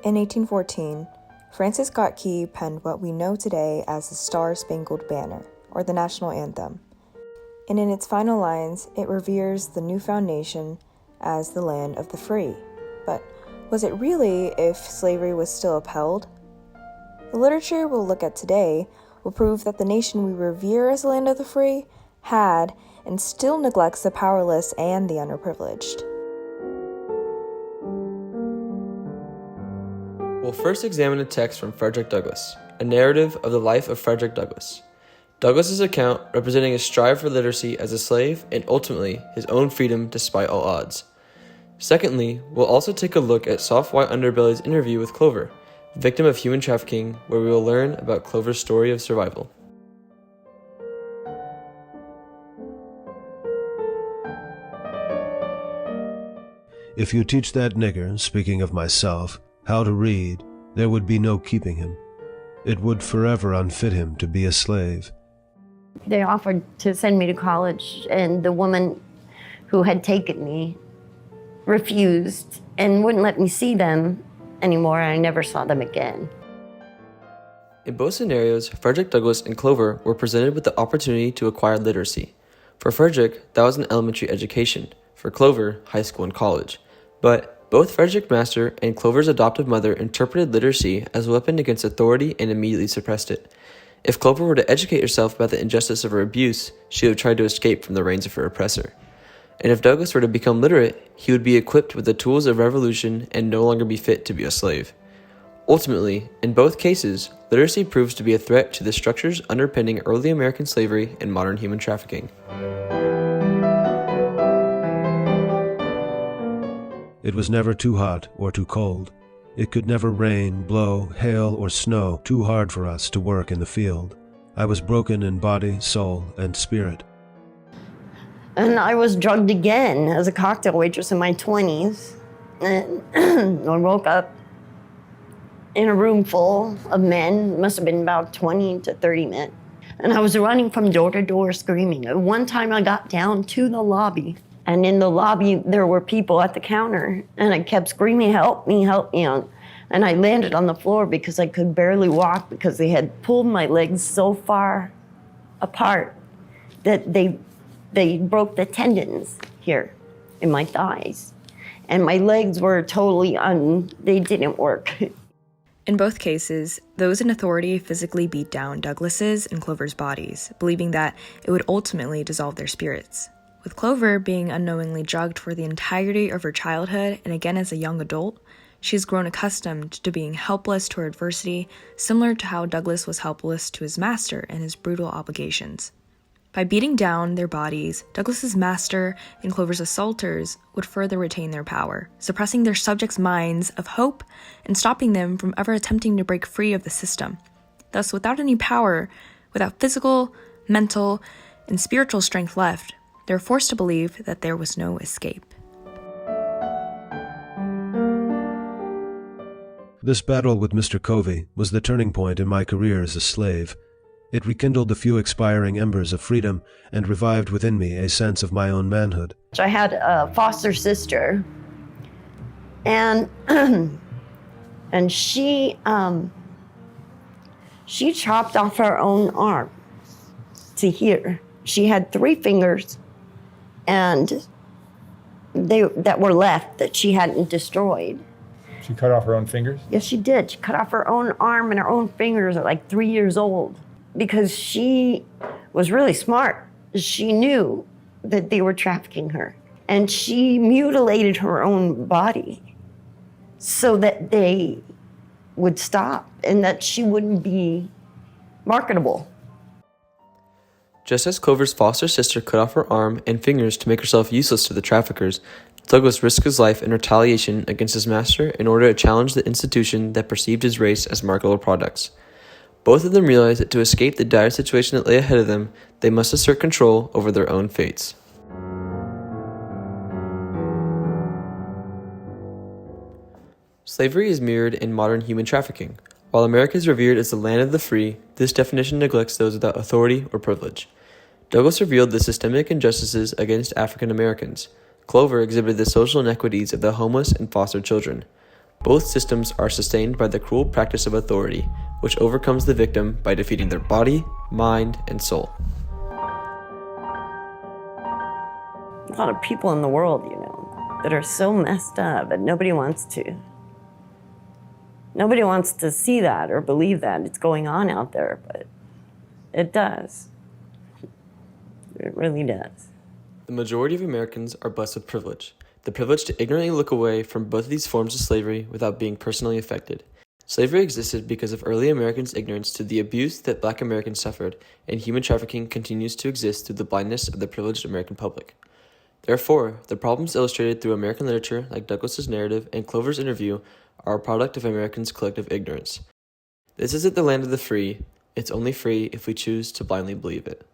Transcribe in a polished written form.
In 1814, Francis Scott Key penned what we know today as the Star-Spangled Banner, or the national anthem. And in its final lines, it reveres the newfound nation as the land of the free. But was it really if slavery was still upheld? The literature we'll look at today will prove that the nation we revere as the land of the free had and still neglects the powerless and the underprivileged. We'll first examine a text from Frederick Douglass, a narrative of the life of Frederick Douglass. Douglass's account representing his strive for literacy as a slave and ultimately his own freedom despite all odds. Secondly, we'll also take a look at Soft White Underbelly's interview with Clover, victim of human trafficking, where we will learn about Clover's story of survival. If you teach that nigger, speaking of myself, how to read, there would be no keeping him. It would forever unfit him to be a slave. They offered to send me to college, and the woman who had taken me refused and wouldn't let me see them anymore, and I never saw them again. In both scenarios, Frederick Douglass and Clover were presented with the opportunity to acquire literacy. For Frederick, that was an elementary education. For Clover, high school and college. But both Frederick Master and Clover's adoptive mother interpreted literacy as a weapon against authority and immediately suppressed it. If Clover were to educate herself about the injustice of her abuse, she would have tried to escape from the reins of her oppressor. And if Douglass were to become literate, he would be equipped with the tools of revolution and no longer be fit to be a slave. Ultimately, in both cases, literacy proves to be a threat to the structures underpinning early American slavery and modern human trafficking. It was never too hot or too cold. It could never rain, blow, hail, or snow too hard for us to work in the field. I was broken in body, soul, and spirit. And I was drugged again as a cocktail waitress in my 20s. And I woke up in a room full of men, must have been about 20 to 30 men. And I was running from door to door screaming. At one time I got down to the lobby, and in the lobby there were people at the counter, and I kept screaming, help me, and I landed on the floor because I could barely walk because they had pulled my legs so far apart that they broke the tendons here in my thighs. And my legs were totally they didn't work. In both cases, those in authority physically beat down Douglass's and Clover's bodies, believing that it would ultimately dissolve their spirits. With Clover being unknowingly drugged for the entirety of her childhood and again as a young adult, she has grown accustomed to being helpless to her adversity, similar to how Douglass was helpless to his master and his brutal obligations. By beating down their bodies, Douglass's master and Clover's assaulters would further retain their power, suppressing their subjects' minds of hope and stopping them from ever attempting to break free of the system. Thus, without any power, without physical, mental, and spiritual strength left, they were forced to believe that there was no escape. This battle with Mr. Covey was the turning point in my career as a slave. It rekindled the few expiring embers of freedom and revived within me a sense of my own manhood. I had a foster sister, and and she chopped off her own arm to here. She had 3 fingers, and that were left that she hadn't destroyed. She cut off her own fingers? Yes, she did. She cut off her own arm and her own fingers at like 3 years old because she was really smart. She knew that they were trafficking her, and she mutilated her own body so that they would stop and that she wouldn't be marketable. Just as Clover's foster sister cut off her arm and fingers to make herself useless to the traffickers, Douglass risked his life in retaliation against his master in order to challenge the institution that perceived his race as marketable products. Both of them realized that to escape the dire situation that lay ahead of them, they must assert control over their own fates. Slavery is mirrored in modern human trafficking. While America is revered as the land of the free, this definition neglects those without authority or privilege. Douglass revealed the systemic injustices against African Americans. Clover exhibited the social inequities of the homeless and foster children. Both systems are sustained by the cruel practice of authority, which overcomes the victim by defeating their body, mind, and soul. A lot of people in the world, that are so messed up, and nobody wants to. Nobody wants to see that or believe that it's going on out there, but it does. It really does. The majority of Americans are blessed with privilege. The privilege to ignorantly look away from both of these forms of slavery without being personally affected. Slavery existed because of early Americans' ignorance to the abuse that Black Americans suffered, and human trafficking continues to exist through the blindness of the privileged American public. Therefore, the problems illustrated through American literature, like Douglas's narrative and Clover's interview, are a product of Americans' collective ignorance. This isn't the land of the free. It's only free if we choose to blindly believe it.